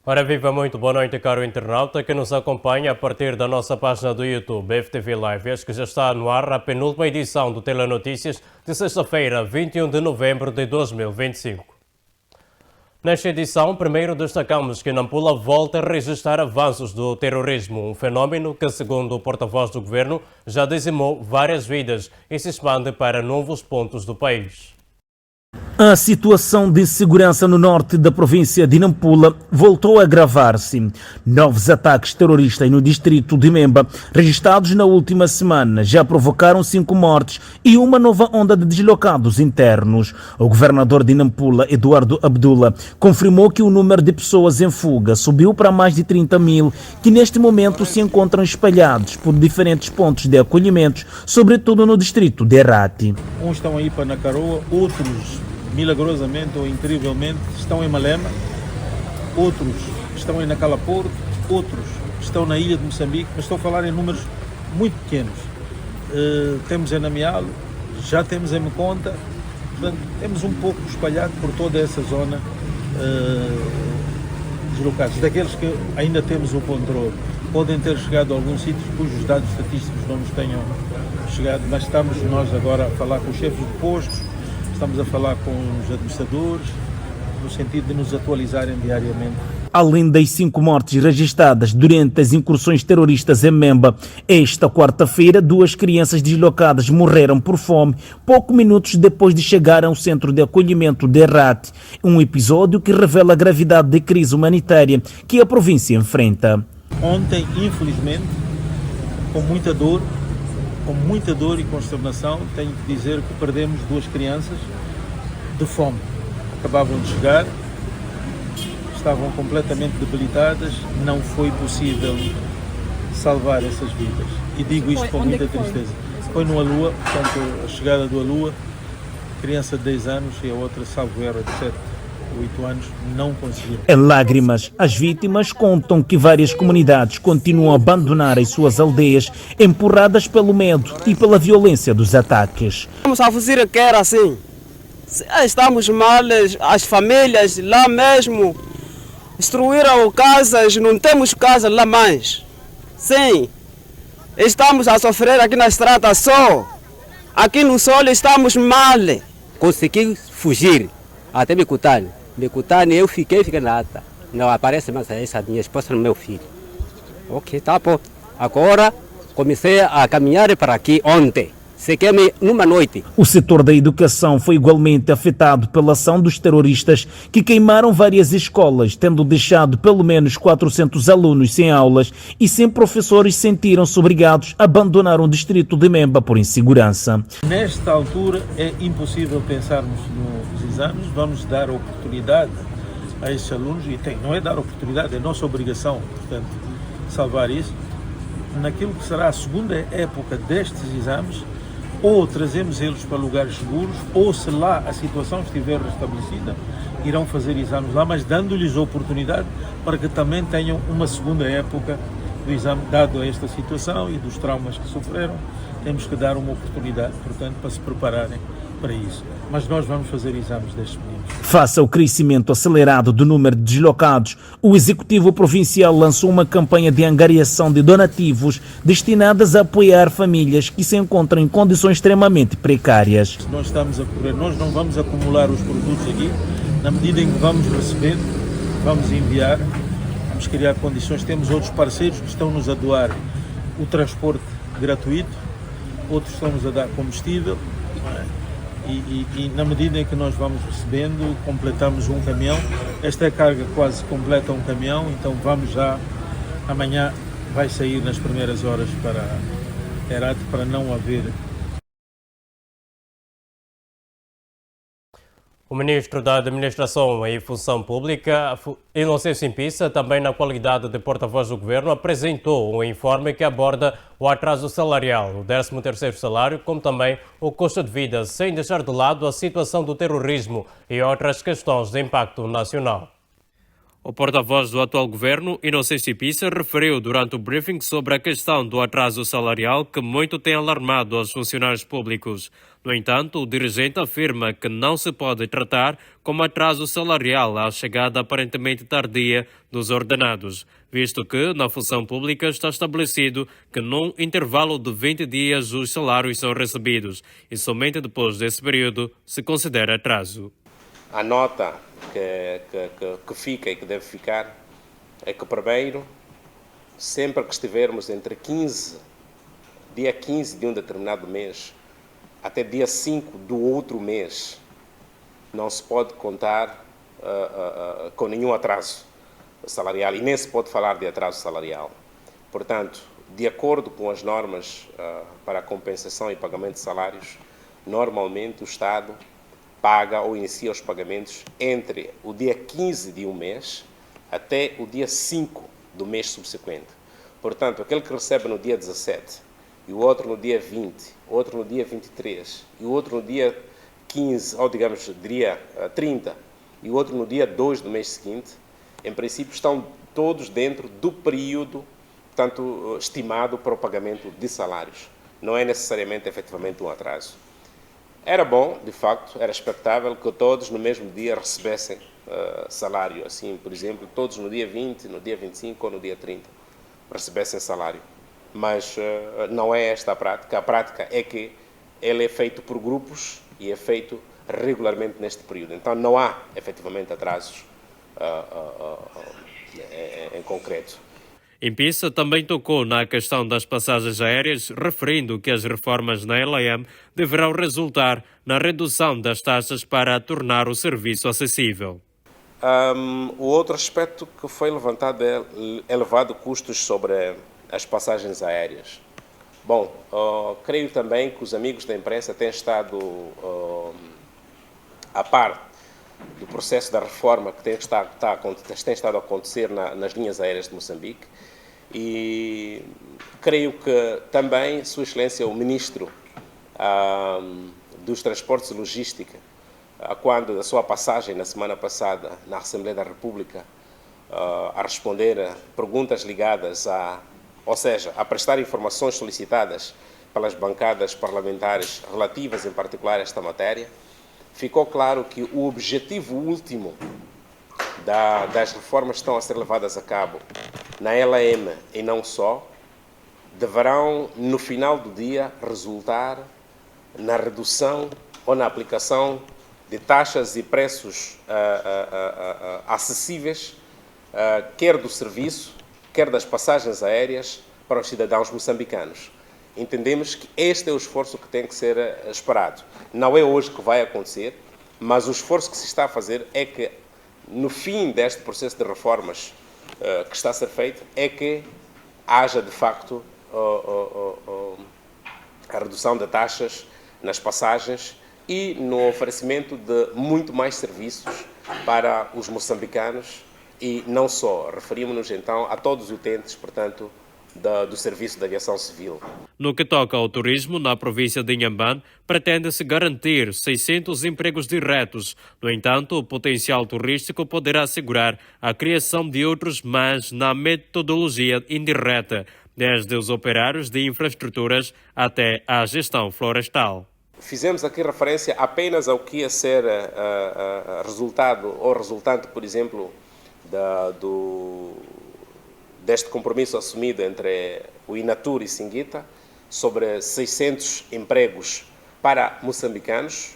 Ora viva, muito boa noite, caro internauta que nos acompanha a partir da nossa página do YouTube, FTV Live. Este que já está no ar a penúltima edição do Telenotícias de sexta-feira, 21 de novembro de 2025. Nesta edição, primeiro destacamos que Nampula volta a registrar avanços do terrorismo, um fenómeno que, segundo o porta-voz do governo, já dizimou várias vidas e se expande para novos pontos do país. A situação de segurança no norte da província de Nampula voltou a agravar-se. Novos ataques terroristas no distrito de Memba, registrados na última semana, já provocaram 5 mortes e uma nova onda de deslocados internos. O governador de Nampula, Eduardo Abdullah, confirmou que o número de pessoas em fuga subiu para mais de 30 mil, que neste momento se encontram espalhados por diferentes pontos de acolhimentos, sobretudo no distrito de Herati. Uns estão aí para Nacaroa, outros milagrosamente ou incrivelmente estão em Malema, outros estão em Nacalaporto, outros estão na ilha de Moçambique, mas estou a falar em números muito pequenos. Temos em Namialo, já temos em Meconta, portanto, temos um pouco espalhado por toda essa zona deslocados. Daqueles que ainda temos o controle, podem ter chegado a alguns sítios cujos dados estatísticos não nos tenham chegado, mas estamos nós agora a falar com os chefes de postos, estamos a falar com os administradores, no sentido de nos atualizarem diariamente. Além das 5 mortes registradas durante as incursões terroristas em Memba, esta quarta-feira 2 crianças deslocadas morreram por fome poucos minutos depois de chegar ao centro de acolhimento de Herati, um episódio que revela a gravidade da crise humanitária que a província enfrenta. Ontem, infelizmente, com muita dor e consternação, tenho que dizer que perdemos 2 crianças de fome. Acabavam de chegar, estavam completamente debilitadas, não foi possível salvar essas vidas. E digo isto com muita tristeza. Foi no Alua, portanto, a chegada do Alua, criança de 10 anos e a outra, salvo erro, de 7, 8 anos, não conseguiram. Em lágrimas, as vítimas contam que várias comunidades continuam a abandonar as suas aldeias, empurradas pelo medo e pela violência dos ataques. Estamos a fugir que era assim. Estamos mal, as famílias lá mesmo destruíram casas, não temos casa lá mais. Sim, estamos a sofrer aqui na estrada só. Aqui no sol estamos mal. Consegui fugir até Mecutane. Mecutane eu fiquei nada. Não aparece mais essa minha esposa no meu filho. Ok, tá bom. Agora comecei a caminhar para aqui ontem. Sequer numa noite. O setor da educação foi igualmente afetado pela ação dos terroristas que queimaram várias escolas, tendo deixado pelo menos 400 alunos sem aulas e 100 professores sentiram-se obrigados a abandonar o distrito de Memba por insegurança. Nesta altura é impossível pensarmos nos exames, vamos dar oportunidade a esses alunos, e não é dar oportunidade, é nossa obrigação, portanto, salvar isso. Naquilo que será a segunda época destes exames, ou trazemos eles para lugares seguros, ou se lá a situação estiver restabelecida, irão fazer exames lá, mas dando-lhes a oportunidade para que também tenham uma segunda época do exame, dado a esta situação e dos traumas que sofreram, temos que dar uma oportunidade, portanto, para se prepararem para isso. Mas nós vamos fazer exames destes meninos. Face ao crescimento acelerado do número de deslocados, o Executivo Provincial lançou uma campanha de angariação de donativos destinadas a apoiar famílias que se encontram em condições extremamente precárias. Nós estamos a correr, nós não vamos acumular os produtos aqui, na medida em que vamos receber, vamos enviar, vamos criar condições. Temos outros parceiros que estão-nos a doar o transporte gratuito, outros estão-nos a dar combustível. E na medida em que nós vamos recebendo, completamos um caminhão. Esta carga quase completa um caminhão, então vamos já, amanhã vai sair nas primeiras horas para Herati para não haver. O ministro da Administração e Função Pública, Inocêncio Impissa, também na qualidade de porta-voz do governo, apresentou um informe que aborda o atraso salarial, o 13º salário, como também o custo de vida, sem deixar de lado a situação do terrorismo e outras questões de impacto nacional. O porta-voz do atual governo, Inocêncio Pissa, referiu durante o briefing sobre a questão do atraso salarial que muito tem alarmado os funcionários públicos. No entanto, o dirigente afirma que não se pode tratar como atraso salarial a chegada aparentemente tardia dos ordenados, visto que na função pública está estabelecido que num intervalo de 20 dias os salários são recebidos e somente depois desse período se considera atraso. A nota que fica e que deve ficar é que, primeiro, sempre que estivermos entre dia 15 de um determinado mês até dia 5 do outro mês, não se pode contar com nenhum atraso salarial e nem se pode falar de atraso salarial. Portanto, de acordo com as normas para a compensação e pagamento de salários, normalmente o Estado paga ou inicia os pagamentos entre o dia 15 de um mês até o dia 5 do mês subsequente. Portanto, aquele que recebe no dia 17, e o outro no dia 20, outro no dia 23, e o outro no dia 15, ou digamos, diria 30, e o outro no dia 2 do mês seguinte, em princípio estão todos dentro do período, portanto, estimado para o pagamento de salários. Não é necessariamente, efetivamente, um atraso. Era bom, de facto, era expectável que todos no mesmo dia recebessem salário, assim, por exemplo, todos no dia 20, no dia 25 ou no dia 30 recebessem salário. Mas não é esta a prática. A prática é que ele é feito por grupos e é feito regularmente neste período. Então não há, efetivamente, atrasos em concreto. Pissa também tocou na questão das passagens aéreas, referindo que as reformas na LAM deverão resultar na redução das taxas para tornar o serviço acessível. O outro aspecto que foi levantado é elevado custos sobre as passagens aéreas. Bom, creio também que os amigos da imprensa têm estado a par do processo da reforma que tem estado a acontecer nas linhas aéreas de Moçambique e creio que também Sua Excelência, o Ministro dos Transportes e Logística, quando da sua passagem na semana passada na Assembleia da República, a responder a perguntas ligadas a prestar informações solicitadas pelas bancadas parlamentares relativas, em particular, a esta matéria, ficou claro que o objetivo último das reformas que estão a ser levadas a cabo na LAM e não só, deverão, no final do dia, resultar na redução ou na aplicação de taxas e preços acessíveis, quer do serviço, quer das passagens aéreas para os cidadãos moçambicanos. Entendemos que este é o esforço que tem que ser esperado. Não é hoje que vai acontecer, mas o esforço que se está a fazer é que, no fim deste processo de reformas que está a ser feito, é que haja, de facto, a redução de taxas nas passagens e no oferecimento de muito mais serviços para os moçambicanos e não só. Referimos-nos, então, a todos os utentes, portanto, do Serviço de Aviação Civil. No que toca ao turismo, na província de Inhambane, pretende-se garantir 600 empregos diretos. No entanto, o potencial turístico poderá assegurar a criação de outros, mas na metodologia indireta, desde os operários de infraestruturas até a gestão florestal. Fizemos aqui referência apenas ao que ia ser resultado ou resultante, por exemplo, deste compromisso assumido entre o Inatur e Singuita sobre 600 empregos para moçambicanos,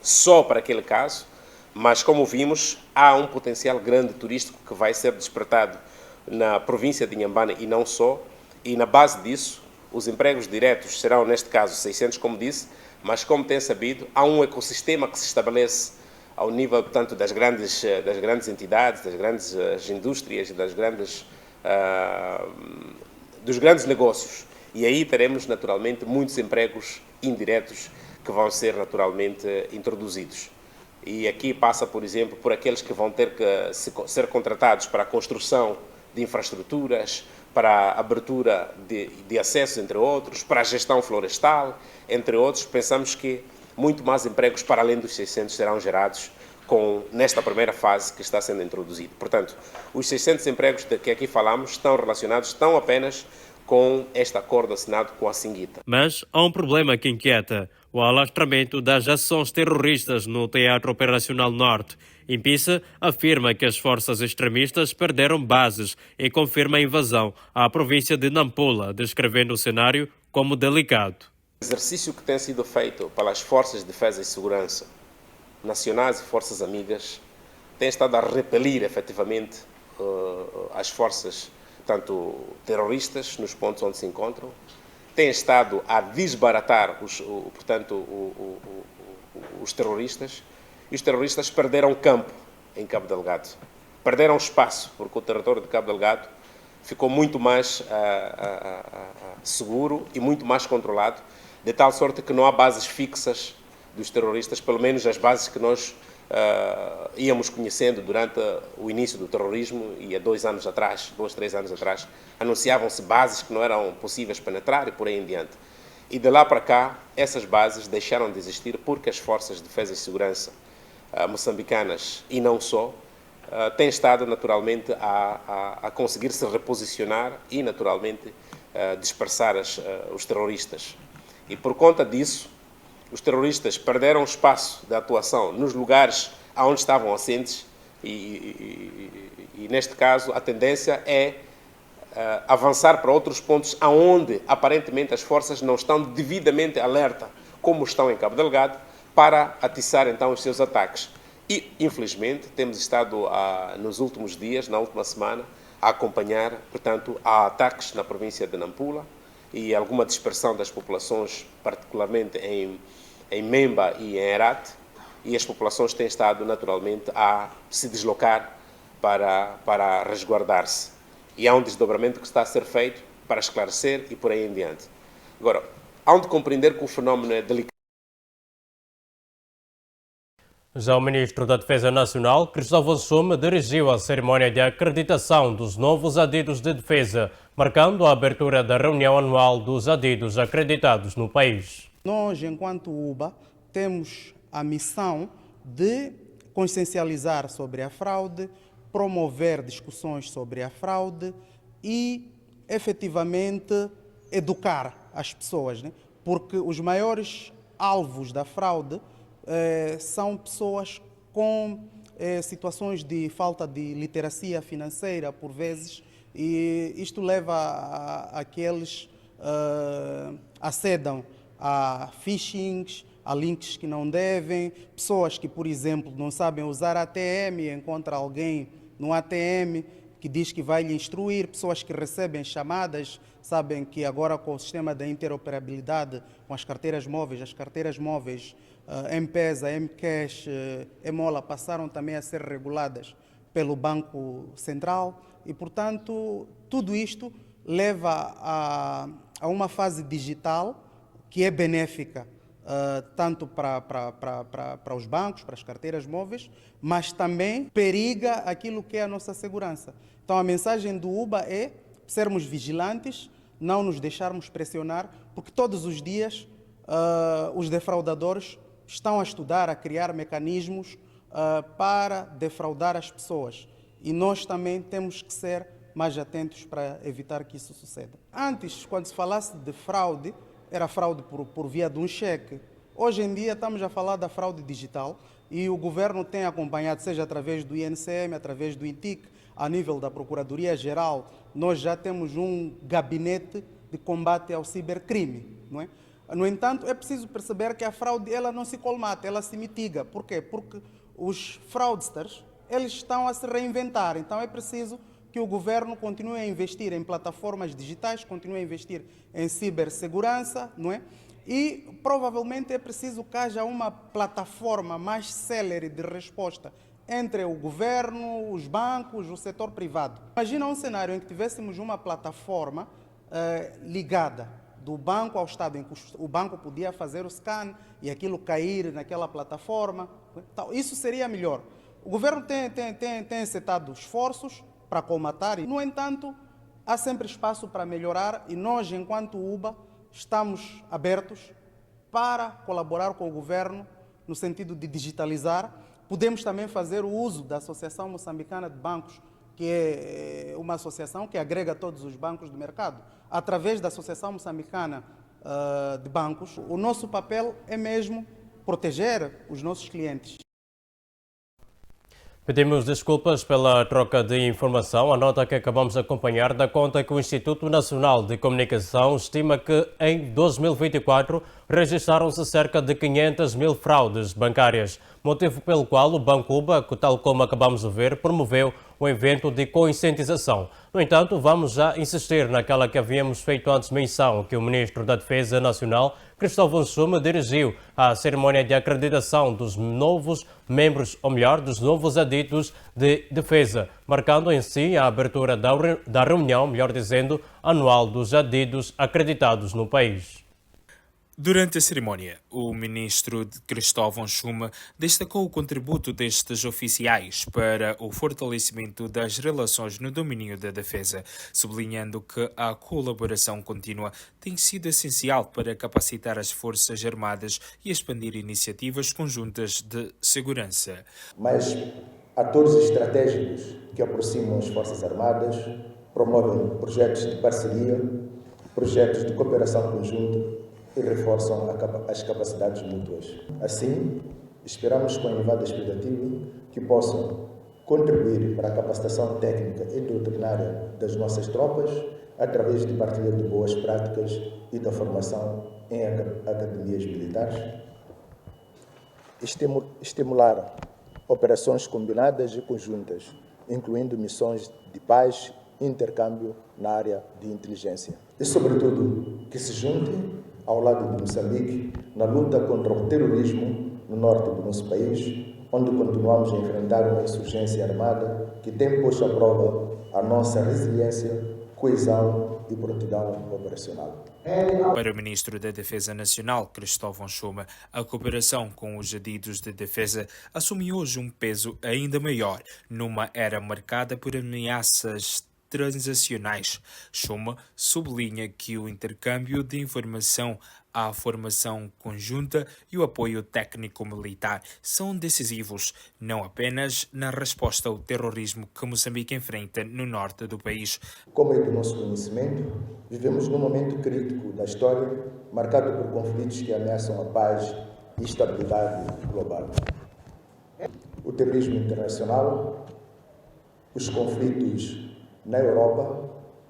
só para aquele caso, mas como vimos, há um potencial grande turístico que vai ser despertado na província de Inhambane e não só, e na base disso, os empregos diretos serão, neste caso, 600, como disse, mas como tem sabido, há um ecossistema que se estabelece ao nível, portanto, das grandes entidades, das grandes indústrias e dos grandes negócios. E aí teremos, naturalmente, muitos empregos indiretos que vão ser, naturalmente, introduzidos. E aqui passa, por exemplo, por aqueles que vão ter que ser contratados para a construção de infraestruturas, para a abertura de acesso, entre outros, para a gestão florestal, entre outros. Pensamos que muito mais empregos, para além dos 600, serão gerados nesta primeira fase que está sendo introduzida. Portanto, os 600 empregos de que aqui falamos estão relacionados apenas com este acordo assinado com a Singuita. Mas há um problema que inquieta: o alastramento das ações terroristas no Teatro Operacional Norte. Impisa afirma que as forças extremistas perderam bases e confirma a invasão à província de Nampula, descrevendo o cenário como delicado. O exercício que tem sido feito pelas forças de defesa e segurança nacionais e forças amigas tem estado a repelir efetivamente as forças, tanto terroristas, nos pontos onde se encontram, tem estado a desbaratar os terroristas, e os terroristas perderam campo em Cabo Delgado. Perderam espaço, porque o território de Cabo Delgado ficou muito mais seguro e muito mais controlado, de tal sorte que não há bases fixas dos terroristas, pelo menos as bases que nós íamos conhecendo durante o início do terrorismo, e há 2, 3 anos atrás, anunciavam-se bases que não eram possíveis penetrar e por aí em diante. E de lá para cá, essas bases deixaram de existir porque as forças de defesa e segurança moçambicanas, e não só, têm estado naturalmente a conseguir se reposicionar e naturalmente dispersar os terroristas. E por conta disso, os terroristas perderam espaço de atuação nos lugares onde estavam assentes e neste caso, a tendência é avançar para outros pontos onde, aparentemente, as forças não estão devidamente alerta, como estão em Cabo Delgado, para atiçar, então, os seus ataques. E, infelizmente, temos estado, nos últimos dias, na última semana, a acompanhar, portanto, há ataques na província de Nampula e alguma dispersão das populações, particularmente em Memba e em Herat, e as populações têm estado, naturalmente, a se deslocar para resguardar-se. E há um desdobramento que está a ser feito para esclarecer e por aí em diante. Agora, há de compreender que o fenómeno é delicado. Já o ministro da Defesa Nacional, Cristóvão Somme, dirigiu a cerimónia de acreditação dos novos adidos de defesa, marcando a abertura da reunião anual dos adidos acreditados no país. Nós, enquanto UBA, temos a missão de consciencializar sobre a fraude, promover discussões sobre a fraude e, efetivamente, educar as pessoas, né? Porque os maiores alvos da fraude são pessoas com situações de falta de literacia financeira, por vezes, e isto leva a que eles acedam a phishings, a links que não devem, pessoas que, por exemplo, não sabem usar ATM e encontram alguém no ATM que diz que vai lhe instruir, pessoas que recebem chamadas, sabem que agora com o sistema da interoperabilidade com as carteiras móveis M-Pesa, M-Cash, Emola passaram também a ser reguladas pelo Banco Central e, portanto, tudo isto leva a uma fase digital que é benéfica tanto para os bancos, para as carteiras móveis, mas também periga aquilo que é a nossa segurança. Então a mensagem do UBA é sermos vigilantes, não nos deixarmos pressionar, porque todos os dias os defraudadores estão a estudar, a criar mecanismos para defraudar as pessoas. E nós também temos que ser mais atentos para evitar que isso suceda. Antes, quando se falasse de fraude, era fraude por via de um cheque. Hoje em dia estamos a falar da fraude digital e o governo tem acompanhado, seja através do INCM, através do INTIC, a nível da Procuradoria-Geral. Nós já temos um gabinete de combate ao cibercrime, não é? No entanto, é preciso perceber que a fraude ela não se colmata, ela se mitiga. Por quê? Porque os fraudsters eles estão a se reinventar. Então é preciso que o governo continue a investir em plataformas digitais, continue a investir em cibersegurança, não é? E provavelmente é preciso que haja uma plataforma mais célere de resposta entre o governo, os bancos, o setor privado. Imagina um cenário em que tivéssemos uma plataforma ligada do banco ao Estado, em que o banco podia fazer o scan e aquilo cair naquela plataforma. Então, isso seria melhor. O governo tem acertado esforços para colmatar, no entanto, há sempre espaço para melhorar e nós, enquanto UBA, estamos abertos para colaborar com o governo no sentido de digitalizar, Podemos também fazer o uso da Associação Moçambicana de Bancos, que é uma associação que agrega todos os bancos do mercado. Através da Associação Moçambicana de Bancos, o nosso papel é mesmo proteger os nossos clientes. Pedimos desculpas pela troca de informação. A nota que acabamos de acompanhar dá conta que o Instituto Nacional de Comunicação estima que em 2024 registraram-se cerca de 500 mil fraudes bancárias, motivo pelo qual o Banco UBA, tal como acabamos de ver, promoveu um evento de conscientização. No entanto, vamos já insistir naquela que havíamos feito antes menção, que o Ministro da Defesa Nacional, Cristóvão Chuma, dirigiu a cerimónia de acreditação dos novos membros, ou melhor, dos novos adidos de defesa, marcando em si a abertura da reunião, melhor dizendo, anual dos adidos acreditados no país. Durante a cerimónia, o ministro Cristóvão Chuma destacou o contributo destes oficiais para o fortalecimento das relações no domínio da defesa, sublinhando que a colaboração contínua tem sido essencial para capacitar as Forças Armadas e expandir iniciativas conjuntas de segurança. Mas atores estratégicos que aproximam as Forças Armadas, promovem projetos de parceria, projetos de cooperação conjunta e reforçam as capacidades mútuas. Assim, esperamos com elevada expectativa que possam contribuir para a capacitação técnica e doutrinária das nossas tropas através de partilha de boas práticas e da formação em academias militares. Estimular operações combinadas e conjuntas, incluindo missões de paz e intercâmbio na área de inteligência. E, sobretudo, que se juntem ao lado de Moçambique na luta contra o terrorismo no norte do nosso país, onde continuamos a enfrentar uma insurgência armada que tem posto à prova a nossa resiliência, coesão e prontidão operacional. Para o ministro da Defesa Nacional, Cristóvão Chuma, a cooperação com os adidos de defesa assume hoje um peso ainda maior, numa era marcada por ameaças transacionais. Chuma sublinha que o intercâmbio de informação, a formação conjunta e o apoio técnico-militar são decisivos, não apenas na resposta ao terrorismo que Moçambique enfrenta no norte do país. Como é do nosso conhecimento, vivemos num momento crítico da história, marcado por conflitos que ameaçam a paz e estabilidade global. O terrorismo internacional, os conflitos na Europa,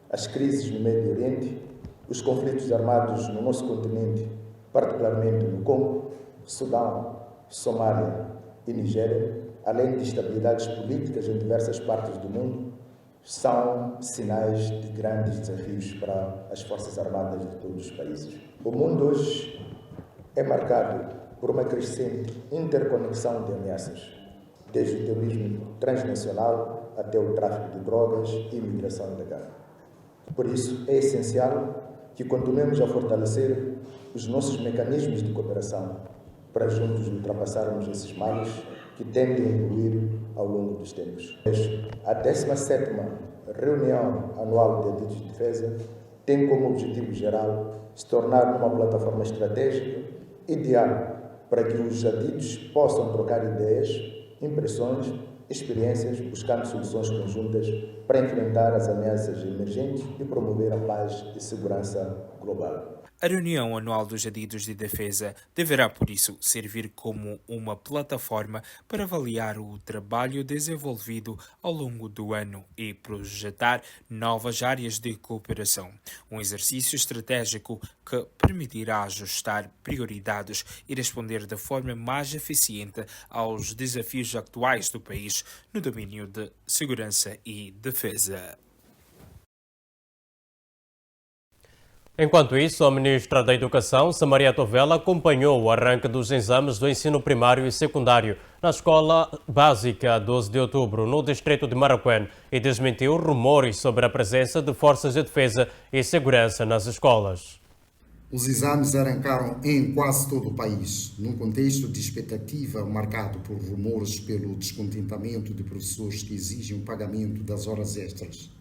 as crises no Médio Oriente, os conflitos armados no nosso continente, particularmente no Congo, Sudão, Somália e Nigéria, além de instabilidades políticas em diversas partes do mundo, são sinais de grandes desafios para as Forças Armadas de todos os países. O mundo hoje é marcado por uma crescente interconexão de ameaças, desde o terrorismo transnacional até o tráfico de drogas e imigração ilegal. Por isso, é essencial que continuemos a fortalecer os nossos mecanismos de cooperação para juntos ultrapassarmos esses males que tendem a evoluir ao longo dos tempos. A 17ª reunião anual de adidos de defesa tem como objetivo geral se tornar uma plataforma estratégica ideal para que os adidos possam trocar ideias, impressões, experiências, buscando soluções conjuntas para enfrentar as ameaças emergentes e promover a paz e segurança global. A reunião anual dos adidos de defesa deverá, por isso, servir como uma plataforma para avaliar o trabalho desenvolvido ao longo do ano e projetar novas áreas de cooperação. Um exercício estratégico que permitirá ajustar prioridades e responder de forma mais eficiente aos desafios atuais do país no domínio de segurança e defesa. Enquanto isso, a ministra da Educação, Samaria Tovela, acompanhou o arranque dos exames do ensino primário e secundário na Escola Básica 12 de Outubro, no distrito de Maracuene, e desmentiu rumores sobre a presença de forças de defesa e segurança nas escolas. Os exames arrancaram em quase todo o país, num contexto de expectativa marcado por rumores pelo descontentamento de professores que exigem o pagamento das horas extras.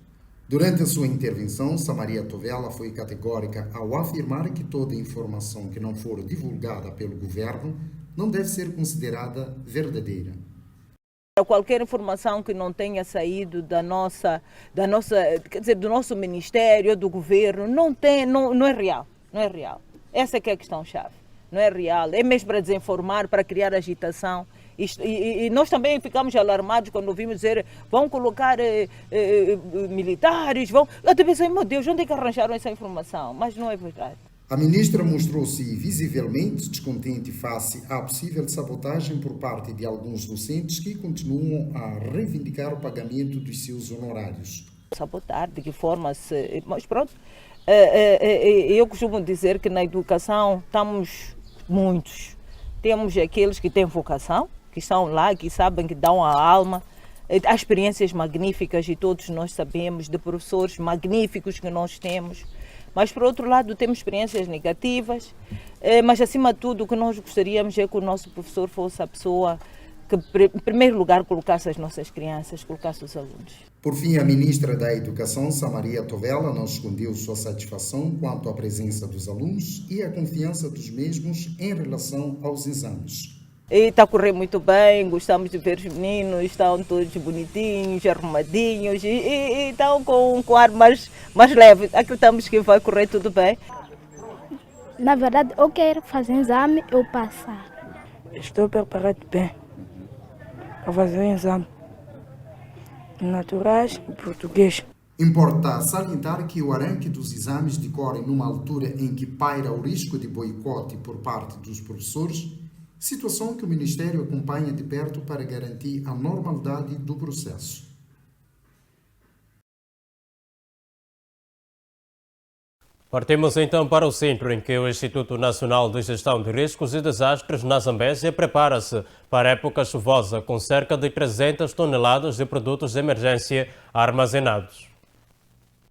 Durante a sua intervenção, Samaria Tovela foi categórica ao afirmar que toda informação que não for divulgada pelo governo não deve ser considerada verdadeira. Qualquer informação que não tenha saído quer dizer, do nosso ministério, do governo, não é real, não é real. Essa é que é a questão-chave, não é real. É mesmo para desinformar, para criar agitação. E nós também ficamos alarmados quando ouvimos dizer vão colocar militares, vão... Eu até pensei, meu Deus, onde é que arranjaram essa informação? Mas não é verdade. A ministra mostrou-se visivelmente descontente face à possível sabotagem por parte de alguns docentes que continuam a reivindicar o pagamento dos seus honorários. Sabotar, de que forma se... Mas pronto, eu costumo dizer que na educação estamos muitos. Temos aqueles que têm vocação, que estão lá, que sabem que dão a alma. Há experiências magníficas e todos nós sabemos de professores magníficos que nós temos. Mas, por outro lado, temos experiências negativas, mas, acima de tudo, o que nós gostaríamos é que o nosso professor fosse a pessoa que, em primeiro lugar, colocasse as nossas crianças, colocasse os alunos. Por fim, a ministra da Educação, Samaria Tovela, não escondeu sua satisfação quanto à presença dos alunos e a confiança dos mesmos em relação aos exames. Está a correr muito bem, gostamos de ver os meninos, estão todos bonitinhos, arrumadinhos e estão com ar mais leve. Acreditamos que vai correr tudo bem. Na verdade, eu quero fazer exame e passar. Estou preparado bem para fazer o exame naturais e português. Importa salientar que o arranque dos exames decorre numa altura em que paira o risco de boicote por parte dos professores, situação que o Ministério acompanha de perto para garantir a normalidade do processo. Partimos então para o centro, em que o Instituto Nacional de Gestão de Riscos e Desastres na Zambésia prepara-se para a época chuvosa, com cerca de 300 toneladas de produtos de emergência armazenados.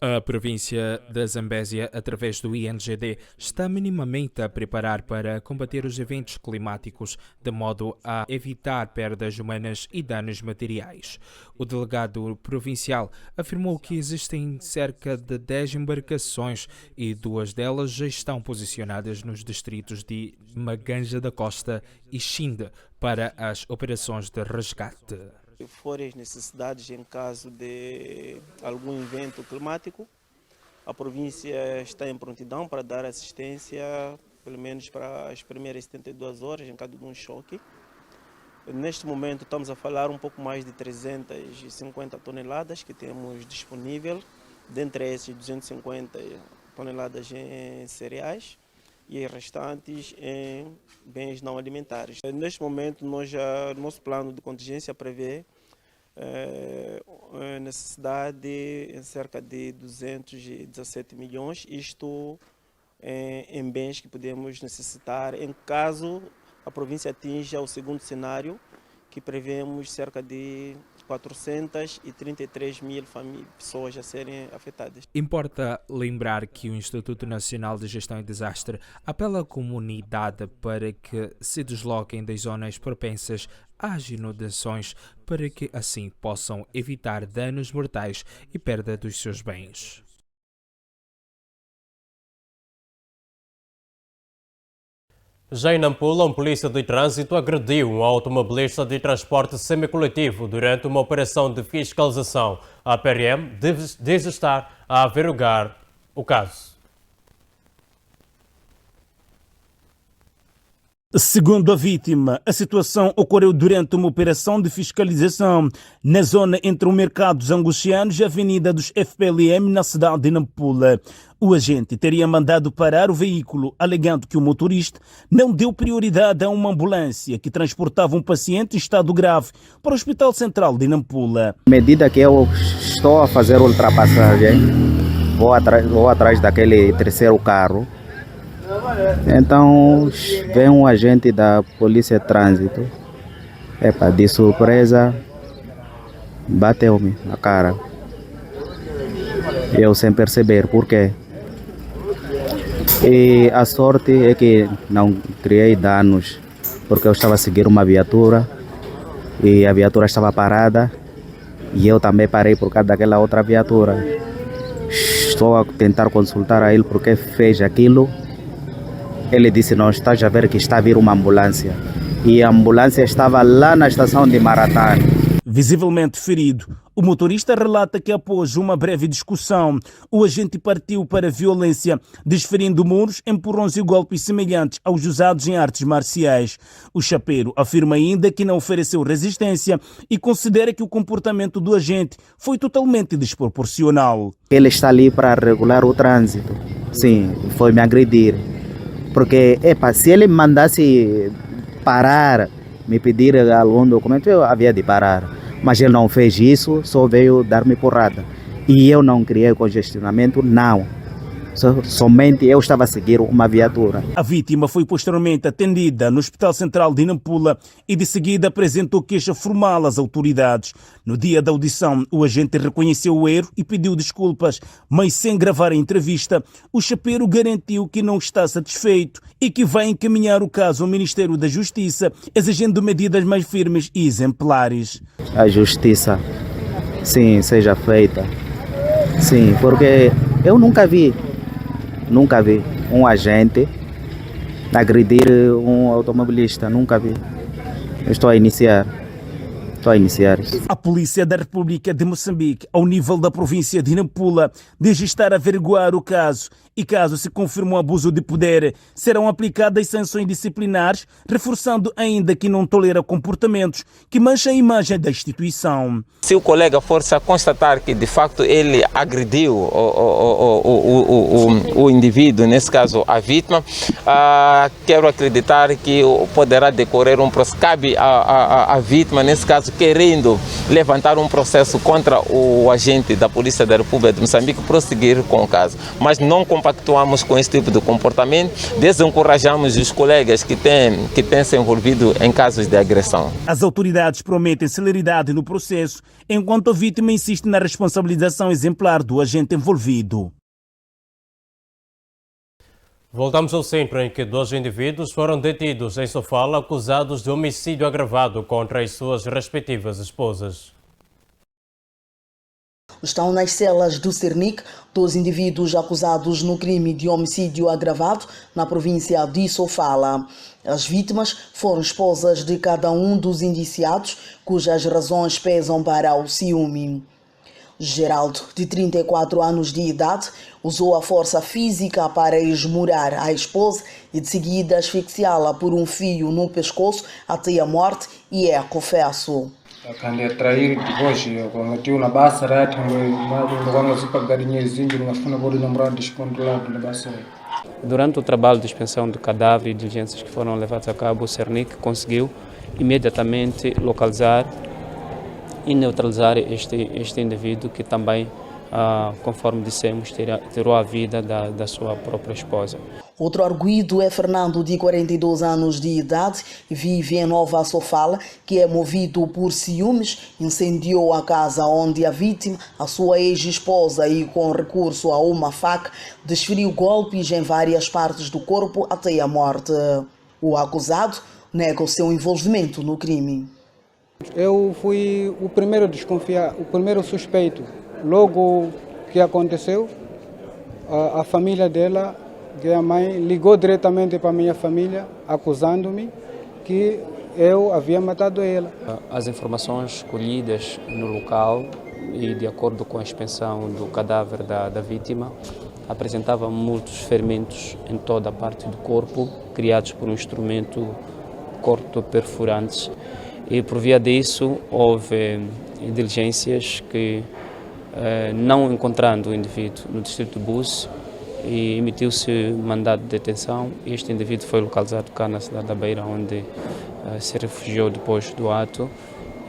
A província da Zambésia, através do INGD, está minimamente a preparar para combater os eventos climáticos, de modo a evitar perdas humanas e danos materiais. O delegado provincial afirmou que existem cerca de 10 embarcações e 2 delas já estão posicionadas nos distritos de Maganja da Costa e Xinde para as operações de resgate. Se forem as necessidades em caso de algum evento climático, a província está em prontidão para dar assistência, pelo menos para as primeiras 72 horas, em caso de um choque. Neste momento estamos a falar um pouco mais de 350 toneladas que temos disponível, dentre esses 250 toneladas em cereais e as restantes em bens não alimentares. Neste momento, nosso plano de contingência prevê necessidade em cerca de 217 milhões, isto em bens que podemos necessitar em caso a província atinja o segundo cenário, que prevemos cerca de 433 mil pessoas a serem afetadas. Importa lembrar que o Instituto Nacional de Gestão e Desastre apela à comunidade para que se desloquem das zonas propensas às inundações para que assim possam evitar danos mortais e perda dos seus bens. Já em Nampula, um polícia de trânsito agrediu um automobilista de transporte semicoletivo durante uma operação de fiscalização. A PRM diz estar a averiguar o caso. Segundo a vítima, a situação ocorreu durante uma operação de fiscalização na zona entre o Mercado dos Angustianos e a Avenida dos FPLM na cidade de Nampula. O agente teria mandado parar o veículo, alegando que o motorista não deu prioridade a uma ambulância que transportava um paciente em estado grave para o Hospital Central de Nampula. À medida que eu estou a fazer a ultrapassagem, vou atrás daquele terceiro carro. Então vem um agente da Polícia de Trânsito, de surpresa, bateu-me na cara. Eu sem perceber por quê. E a sorte é que não criei danos, porque eu estava a seguir uma viatura e a viatura estava parada e eu também parei por causa daquela outra viatura. Estou a tentar consultar a ele porque fez aquilo. Ele disse, não, estás a ver que está a vir uma ambulância. E a ambulância estava lá na estação de Maratá. visivelmente ferido. O motorista relata que após uma breve discussão, o agente partiu para a violência, desferindo muros, empurrões e golpes semelhantes aos usados em artes marciais. O chapeiro afirma ainda que não ofereceu resistência e considera que o comportamento do agente foi totalmente desproporcional. Ele está ali para regular o trânsito. Sim, foi me agredir. Porque, se ele me mandasse parar, me pedir algum documento, eu havia de parar. Mas ele não fez isso, só veio dar-me porrada. E eu não criei congestionamento, não. Somente eu estava a seguir uma viatura. A vítima foi posteriormente atendida no Hospital Central de Nampula e de seguida apresentou queixa formal às autoridades. No dia da audição, o agente reconheceu o erro e pediu desculpas, mas sem gravar a entrevista, o chapeiro garantiu que não está satisfeito e que vai encaminhar o caso ao Ministério da Justiça, exigindo medidas mais firmes e exemplares. A justiça, sim, seja feita. Sim, porque eu nunca vi um agente agredir um automobilista, nunca vi. Eu estou a iniciar isso. A Polícia da República de Moçambique, ao nível da província de Nampula, diz estar a averiguar o caso e, caso se confirme um abuso de poder, serão aplicadas sanções disciplinares, reforçando ainda que não tolera comportamentos que mancham a imagem da instituição. Se o colega for-se a constatar que de facto ele agrediu o indivíduo, nesse caso a vítima, quero acreditar que poderá decorrer um processo. Cabe à vítima, nesse caso, querendo levantar um processo contra o agente da Polícia da República de Moçambique, prosseguir com o caso. Mas não compactuamos com esse tipo de comportamento, desencorajamos os colegas que têm se envolvido em casos de agressão. As autoridades prometem celeridade no processo, enquanto a vítima insiste na responsabilização exemplar do agente envolvido. Voltamos ao centro em que 2 indivíduos foram detidos em Sofala acusados de homicídio agravado contra as suas respectivas esposas. Estão nas celas do Cernic 2 indivíduos acusados no crime de homicídio agravado na província de Sofala. As vítimas foram esposas de cada um dos indiciados, cujas razões pesam para o ciúme. Geraldo, de 34 anos de idade, usou a força física para esmurar a esposa e de seguida asfixiá-la por um fio no pescoço até a morte e confesso. Quando trair depois, cometi na base, Durante o trabalho de inspeção do cadáver e diligências que foram levadas a cabo, o Cernic conseguiu imediatamente localizar e neutralizar este indivíduo que também, conforme dissemos, tirou a vida da sua própria esposa. Outro arguido é Fernando, de 42 anos de idade, vive em Nova Sofala, que é movido por ciúmes, incendiou a casa onde a vítima, a sua ex-esposa, e com recurso a uma faca, desferiu golpes em várias partes do corpo até a morte. O acusado nega o seu envolvimento no crime. Eu fui o primeiro a desconfiar, o primeiro suspeito. Logo que aconteceu, a família dela, que é a mãe, ligou diretamente para a minha família, acusando-me que eu havia matado ela. As informações colhidas no local e de acordo com a inspeção do cadáver da vítima, apresentavam muitos ferimentos em toda a parte do corpo, criados por um instrumento corto-perfurantes. E por via disso houve diligências que, não encontrando o indivíduo no distrito de Búzios, e emitiu-se mandado de detenção. Este indivíduo foi localizado cá na cidade da Beira, onde se refugiou depois do ato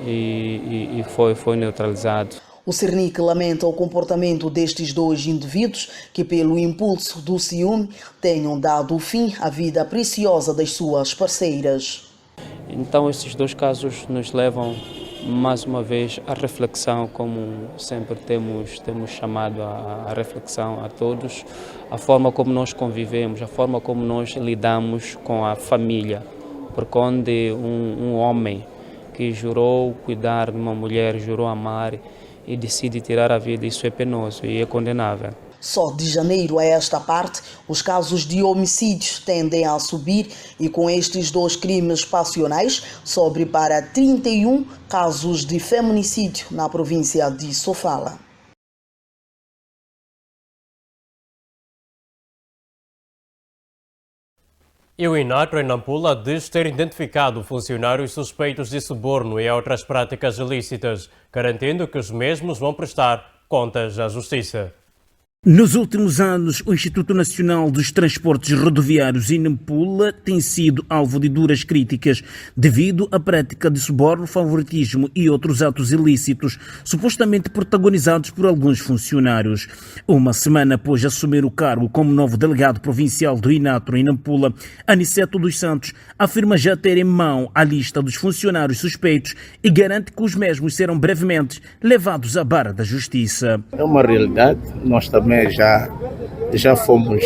e foi neutralizado. O Cernic lamenta o comportamento destes 2 indivíduos que, pelo impulso do ciúme, tenham dado fim à vida preciosa das suas parceiras. Então estes 2 casos nos levam mais uma vez à reflexão, como sempre temos chamado a reflexão a todos, a forma como nós convivemos, a forma como nós lidamos com a família, porque onde um homem que jurou cuidar de uma mulher, jurou amar e decide tirar a vida, isso é penoso e é condenável. Só de janeiro a esta parte, os casos de homicídios tendem a subir e com estes 2 crimes passionais, sobe para 31 casos de feminicídio na província de Sofala. E o Inatro em Nampula diz ter identificado funcionários suspeitos de suborno e outras práticas ilícitas, garantindo que os mesmos vão prestar contas à Justiça. Nos últimos anos, o Instituto Nacional dos Transportes Rodoviários em Nampula tem sido alvo de duras críticas devido à prática de suborno, favoritismo e outros atos ilícitos, supostamente protagonizados por alguns funcionários. Uma semana após assumir o cargo como novo delegado provincial do Inatro em Nampula, Aniceto dos Santos afirma já ter em mão a lista dos funcionários suspeitos e garante que os mesmos serão brevemente levados à barra da Justiça. É uma realidade, nós também já fomos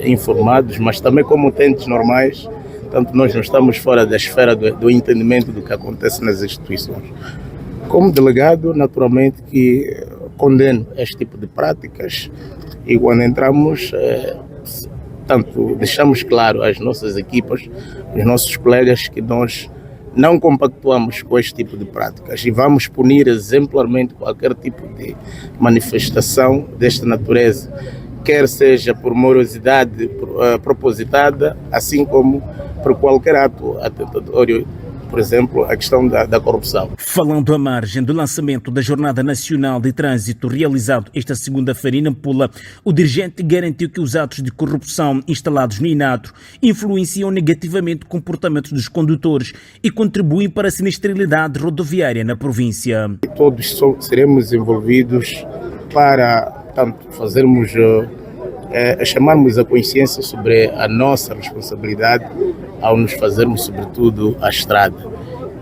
informados, mas também como utentes normais, portanto nós não estamos fora da esfera do entendimento do que acontece nas instituições. Como delegado, naturalmente que condeno este tipo de práticas e quando entramos, tanto deixamos claro às nossas equipas, aos nossos colegas que nós não compactuamos com este tipo de práticas e vamos punir exemplarmente qualquer tipo de manifestação desta natureza, quer seja por morosidade propositada, assim como por qualquer ato atentatório, por exemplo, a questão da corrupção. Falando à margem do lançamento da Jornada Nacional de Trânsito realizado esta segunda-feira em Nampula, o dirigente garantiu que os atos de corrupção instalados no Inatro influenciam negativamente o comportamento dos condutores e contribuem para a sinistralidade rodoviária na província. Todos seremos envolvidos para, tanto, fazermos chamarmos a consciência sobre a nossa responsabilidade ao nos fazermos, sobretudo, à estrada.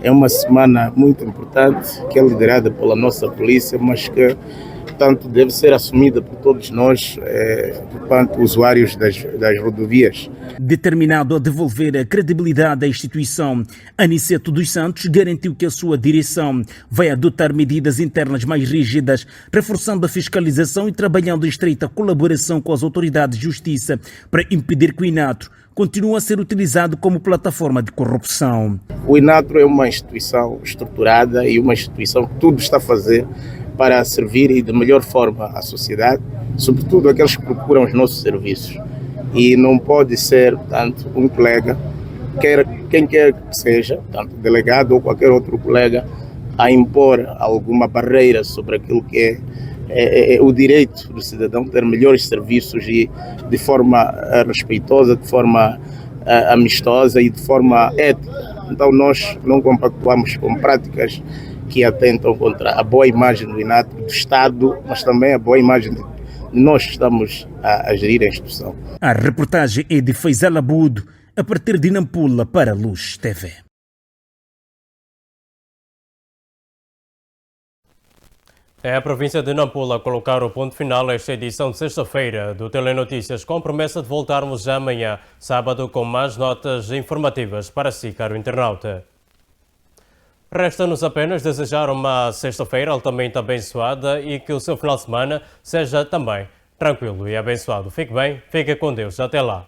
É uma semana muito importante, que é liderada pela nossa polícia, mas que, portanto, deve ser assumida por todos nós, enquanto usuários das rodovias. Determinado a devolver a credibilidade à instituição, Aniceto dos Santos garantiu que a sua direção vai adotar medidas internas mais rígidas, reforçando a fiscalização e trabalhando em estreita colaboração com as autoridades de justiça para impedir que o Inatro continue a ser utilizado como plataforma de corrupção. O Inatro é uma instituição estruturada e uma instituição que tudo está a fazer para servir e de melhor forma à sociedade, sobretudo aqueles que procuram os nossos serviços. E não pode ser, tanto um colega, quem quer que seja, tanto delegado ou qualquer outro colega, a impor alguma barreira sobre aquilo que é o direito do cidadão ter melhores serviços e de forma respeitosa, de forma amistosa e de forma ética. Então nós não compactuamos com práticas que atentam contra a boa imagem do Inatro, do Estado, mas também a boa imagem de nós que estamos a gerir a instituição. A reportagem é de Faisal Abudo, a partir de Nampula para Luz TV. É a província de Nampula a colocar o ponto final a esta edição de sexta-feira do Telenotícias, com promessa de voltarmos já amanhã, sábado, com mais notas informativas para si, caro internauta. Resta-nos apenas desejar uma sexta-feira altamente abençoada e que o seu final de semana seja também tranquilo e abençoado. Fique bem, fique com Deus. Até lá.